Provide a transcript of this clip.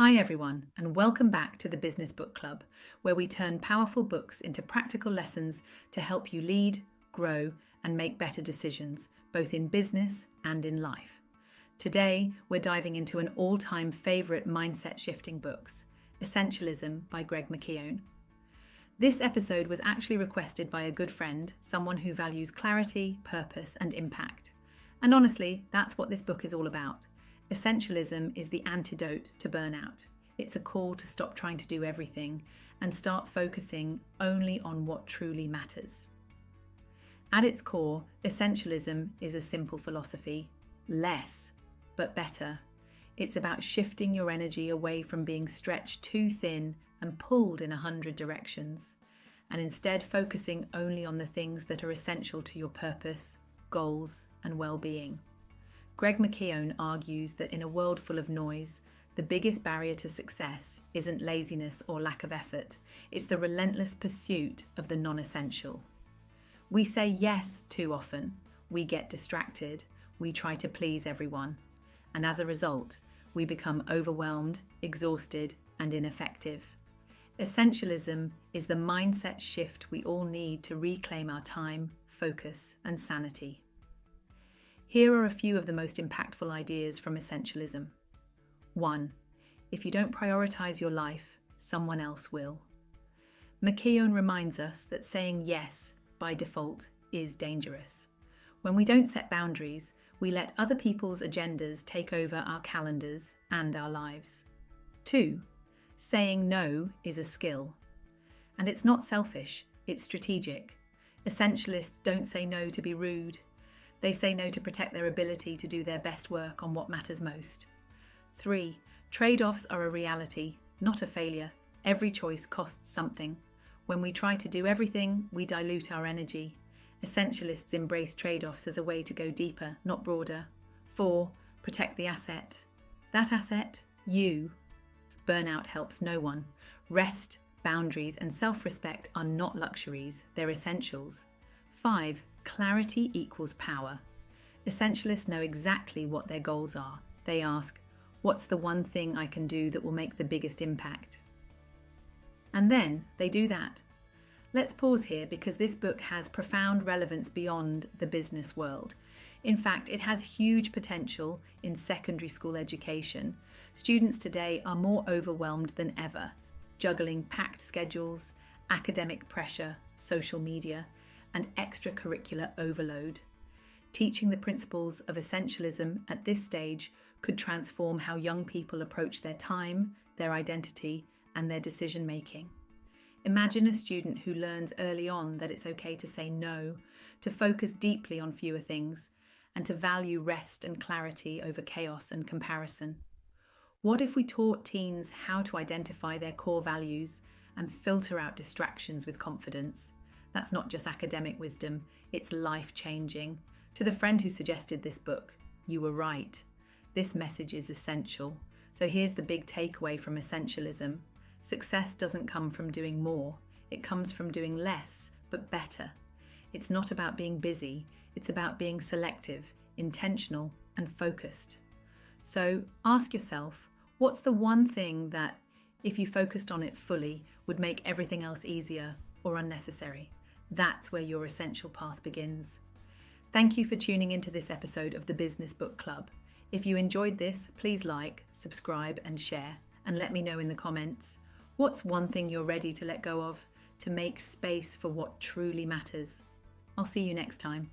Hi everyone, and welcome back to the Business Book Club, where we turn powerful books into practical lessons to help you lead, grow, and make better decisions, both in business and in life. Today, we're diving into an all-time favourite mindset-shifting books, Essentialism by Greg McKeown. This episode was actually requested by a good friend, someone who values clarity, purpose, and impact. And honestly, that's what this book is all about. Essentialism is the antidote to burnout. It's a call to stop trying to do everything and start focusing only on what truly matters. At its core, essentialism is a simple philosophy: less, but better. It's about shifting your energy away from being stretched too thin and pulled in 100 directions, and instead focusing only on the things that are essential to your purpose, goals, and well-being. Greg McKeown argues that in a world full of noise, the biggest barrier to success isn't laziness or lack of effort, it's the relentless pursuit of the non-essential. We say yes too often, we get distracted, we try to please everyone, and as a result, we become overwhelmed, exhausted, and ineffective. Essentialism is the mindset shift we all need to reclaim our time, focus, and sanity. Here are a few of the most impactful ideas from Essentialism. 1. If you don't prioritise your life, someone else will. McKeown reminds us that saying yes by default is dangerous. When we don't set boundaries, we let other people's agendas take over our calendars and our lives. 2. Saying no is a skill. And it's not selfish, it's strategic. Essentialists don't say no to be rude. They say no to protect their ability to do their best work on what matters most. 3. Trade-offs are a reality, not a failure. Every choice costs something. When we try to do everything, we dilute our energy. Essentialists embrace trade-offs as a way to go deeper, not broader. 4. Protect the asset. That asset, you. Burnout helps no one. Rest, boundaries, and self-respect are not luxuries, they're essentials. 5. Clarity equals power. Essentialists know exactly what their goals are. They ask, what's the one thing I can do that will make the biggest impact? And then they do that. Let's pause here because this book has profound relevance beyond the business world. In fact, it has huge potential in secondary school education. Students today are more overwhelmed than ever, juggling packed schedules, academic pressure, social media, and extracurricular overload. Teaching the principles of essentialism at this stage could transform how young people approach their time, their identity, and their decision-making. Imagine a student who learns early on that it's okay to say no, to focus deeply on fewer things, and to value rest and clarity over chaos and comparison. What if we taught teens how to identify their core values and filter out distractions with confidence? That's not just academic wisdom, it's life-changing. To the friend who suggested this book, you were right. This message is essential. So here's the big takeaway from Essentialism. Success doesn't come from doing more. It comes from doing less, but better. It's not about being busy. It's about being selective, intentional, and focused. So ask yourself, what's the one thing that, if you focused on it fully, would make everything else easier or unnecessary? That's where your essential path begins. Thank you for tuning into this episode of the Business Book Club. If you enjoyed this, please like, subscribe, and share, and let me know in the comments. What's one thing you're ready to let go of to make space for what truly matters? I'll see you next time.